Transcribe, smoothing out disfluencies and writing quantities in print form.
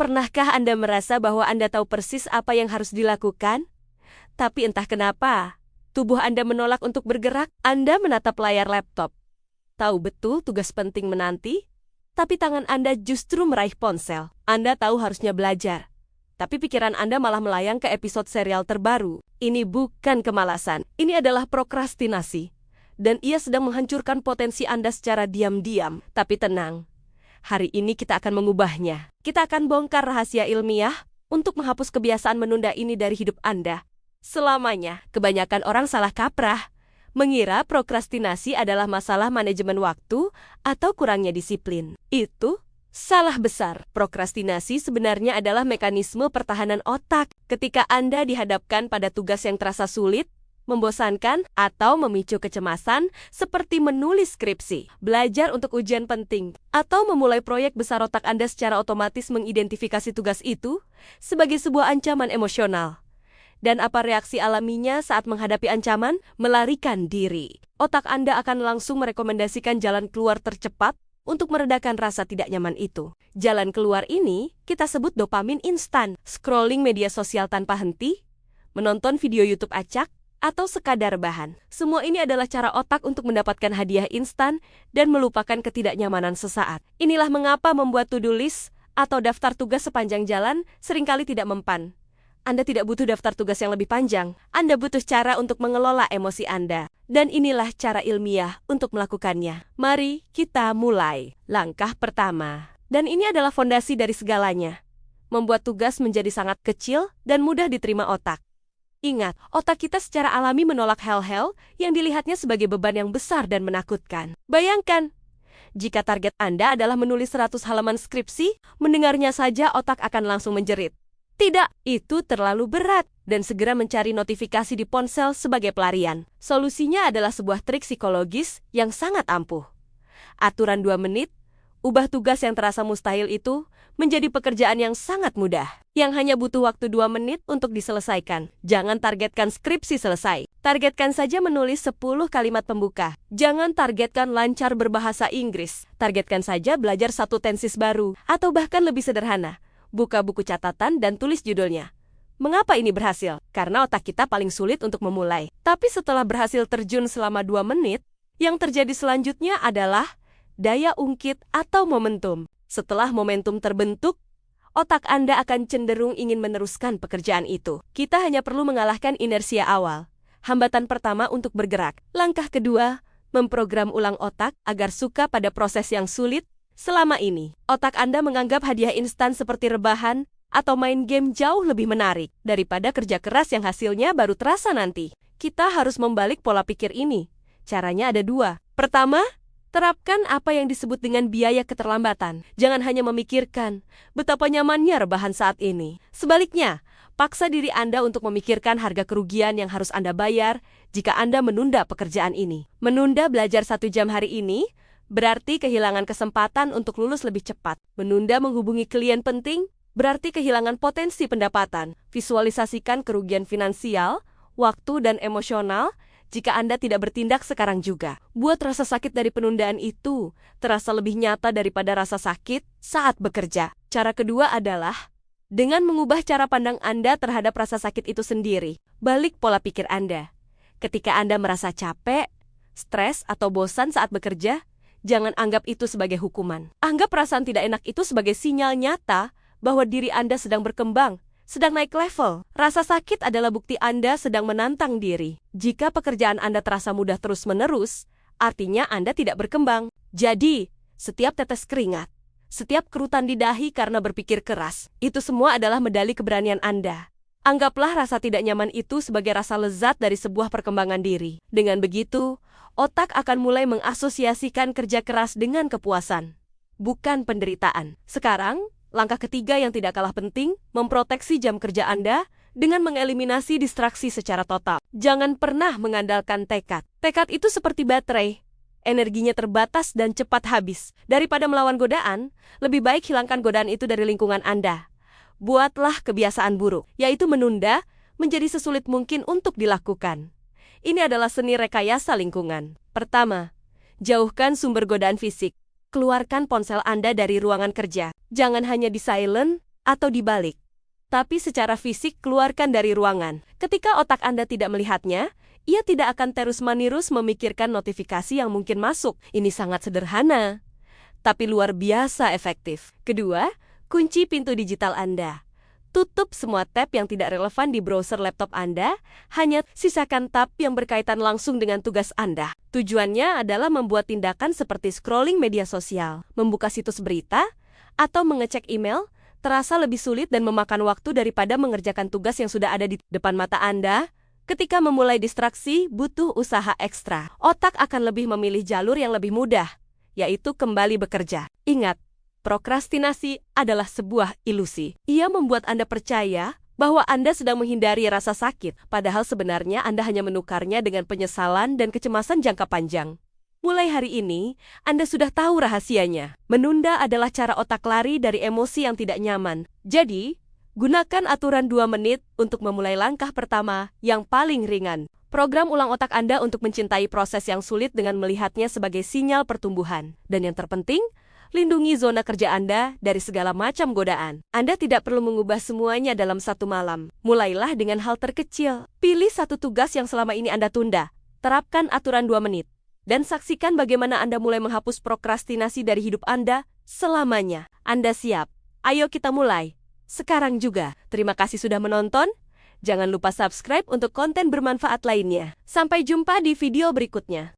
Pernahkah Anda merasa bahwa Anda tahu persis apa yang harus dilakukan? Tapi entah kenapa, tubuh Anda menolak untuk bergerak. Anda menatap layar laptop. Tahu betul tugas penting menanti, tapi tangan Anda justru meraih ponsel. Anda tahu harusnya belajar, tapi pikiran Anda malah melayang ke episode serial terbaru. Ini bukan kemalasan, ini adalah prokrastinasi. Dan ia sedang menghancurkan potensi Anda secara diam-diam. Tapi tenang, hari ini kita akan mengubahnya. Kita akan bongkar rahasia ilmiah untuk menghapus kebiasaan menunda ini dari hidup Anda selamanya. Kebanyakan orang salah kaprah, mengira prokrastinasi adalah masalah manajemen waktu atau kurangnya disiplin. Itu salah besar. Prokrastinasi sebenarnya adalah mekanisme pertahanan otak. Ketika Anda dihadapkan pada tugas yang terasa sulit, membosankan, atau memicu kecemasan, seperti menulis skripsi, belajar untuk ujian penting, atau memulai proyek besar, otak Anda secara otomatis mengidentifikasi tugas itu sebagai sebuah ancaman emosional. Dan apa reaksi alaminya saat menghadapi ancaman? Melarikan diri. Otak Anda akan langsung merekomendasikan jalan keluar tercepat untuk meredakan rasa tidak nyaman itu. Jalan keluar ini kita sebut dopamin instan. Scrolling media sosial tanpa henti, menonton video YouTube acak, atau sekadar bahan. Semua ini adalah cara otak untuk mendapatkan hadiah instan dan melupakan ketidaknyamanan sesaat. Inilah mengapa membuat to-do list atau daftar tugas sepanjang jalan seringkali tidak mempan. Anda tidak butuh daftar tugas yang lebih panjang. Anda butuh cara untuk mengelola emosi Anda. Dan inilah cara ilmiah untuk melakukannya. Mari kita mulai. Langkah pertama. Dan ini adalah fondasi dari segalanya. Membuat tugas menjadi sangat kecil dan mudah diterima otak. Ingat, otak kita secara alami menolak hal-hal yang dilihatnya sebagai beban yang besar dan menakutkan. Bayangkan, jika target Anda adalah menulis 100 halaman skripsi, mendengarnya saja otak akan langsung menjerit. Tidak, itu terlalu berat, dan segera mencari notifikasi di ponsel sebagai pelarian. Solusinya adalah sebuah trik psikologis yang sangat ampuh. Aturan 2 menit, ubah tugas yang terasa mustahil itu menjadi pekerjaan yang sangat mudah, yang hanya butuh waktu 2 menit untuk diselesaikan. Jangan targetkan skripsi selesai. Targetkan saja menulis 10 kalimat pembuka. Jangan targetkan lancar berbahasa Inggris. Targetkan saja belajar 1 tenses baru, atau bahkan lebih sederhana, buka buku catatan dan tulis judulnya. Mengapa ini berhasil? Karena otak kita paling sulit untuk memulai. Tapi setelah berhasil terjun selama 2 menit, yang terjadi selanjutnya adalah daya ungkit atau momentum. Setelah momentum terbentuk, otak Anda akan cenderung ingin meneruskan pekerjaan itu. Kita hanya perlu mengalahkan inersia awal. Hambatan pertama untuk bergerak. Langkah kedua, memprogram ulang otak agar suka pada proses yang sulit. Selama ini, otak Anda menganggap hadiah instan seperti rebahan atau main game jauh lebih menarik daripada kerja keras yang hasilnya baru terasa nanti. Kita harus membalik pola pikir ini. Caranya ada 2. Pertama, terapkan apa yang disebut dengan biaya keterlambatan. Jangan hanya memikirkan betapa nyamannya rebahan saat ini. Sebaliknya, paksa diri Anda untuk memikirkan harga kerugian yang harus Anda bayar jika Anda menunda pekerjaan ini. Menunda belajar 1 jam hari ini berarti kehilangan kesempatan untuk lulus lebih cepat. Menunda menghubungi klien penting berarti kehilangan potensi pendapatan. Visualisasikan kerugian finansial, waktu, dan emosional jika Anda tidak bertindak sekarang juga. Buat rasa sakit dari penundaan itu terasa lebih nyata daripada rasa sakit saat bekerja. Cara kedua adalah dengan mengubah cara pandang Anda terhadap rasa sakit itu sendiri. Balik pola pikir Anda. Ketika Anda merasa capek, stres, atau bosan saat bekerja, jangan anggap itu sebagai hukuman. Anggap perasaan tidak enak itu sebagai sinyal nyata bahwa diri Anda sedang berkembang, sedang naik level. Rasa sakit adalah bukti Anda sedang menantang diri. Jika pekerjaan Anda terasa mudah terus-menerus, artinya Anda tidak berkembang. Jadi, setiap tetes keringat, setiap kerutan di dahi karena berpikir keras, itu semua adalah medali keberanian Anda. Anggaplah rasa tidak nyaman itu sebagai rasa lezat dari sebuah perkembangan diri. Dengan begitu, otak akan mulai mengasosiasikan kerja keras dengan kepuasan, bukan penderitaan. Sekarang, langkah ketiga yang tidak kalah penting, memproteksi jam kerja Anda dengan mengeliminasi distraksi secara total. Jangan pernah mengandalkan tekad. Tekad itu seperti baterai. Energinya terbatas dan cepat habis. Daripada melawan godaan, lebih baik hilangkan godaan itu dari lingkungan Anda. Buatlah kebiasaan buruk, yaitu menunda, menjadi sesulit mungkin untuk dilakukan. Ini adalah seni rekayasa lingkungan. Pertama, jauhkan sumber godaan fisik. Keluarkan ponsel Anda dari ruangan kerja. Jangan hanya di silent atau dibalik. Tapi secara fisik keluarkan dari ruangan. Ketika otak Anda tidak melihatnya, ia tidak akan terus-menerus memikirkan notifikasi yang mungkin masuk. Ini sangat sederhana, tapi luar biasa efektif. Kedua, kunci pintu digital Anda. Tutup semua tab yang tidak relevan di browser laptop Anda, hanya sisakan tab yang berkaitan langsung dengan tugas Anda. Tujuannya adalah membuat tindakan seperti scrolling media sosial, membuka situs berita, atau mengecek email terasa lebih sulit dan memakan waktu daripada mengerjakan tugas yang sudah ada di depan mata Anda. Ketika memulai distraksi, butuh usaha ekstra. Otak akan lebih memilih jalur yang lebih mudah, yaitu kembali bekerja. Ingat, prokrastinasi adalah sebuah ilusi. Ia membuat Anda percaya bahwa Anda sedang menghindari rasa sakit, padahal sebenarnya Anda hanya menukarnya dengan penyesalan dan kecemasan jangka panjang. Mulai hari ini, Anda sudah tahu rahasianya. Menunda adalah cara otak lari dari emosi yang tidak nyaman. Jadi, gunakan aturan 2 menit untuk memulai langkah pertama yang paling ringan. Program ulang otak Anda untuk mencintai proses yang sulit dengan melihatnya sebagai sinyal pertumbuhan. Dan yang terpenting, lindungi zona kerja Anda dari segala macam godaan. Anda tidak perlu mengubah semuanya dalam satu malam. Mulailah dengan hal terkecil. Pilih satu tugas yang selama ini Anda tunda. Terapkan aturan 2 menit. Dan saksikan bagaimana Anda mulai menghapus prokrastinasi dari hidup Anda selamanya. Anda siap? Ayo kita mulai. Sekarang juga. Terima kasih sudah menonton. Jangan lupa subscribe untuk konten bermanfaat lainnya. Sampai jumpa di video berikutnya.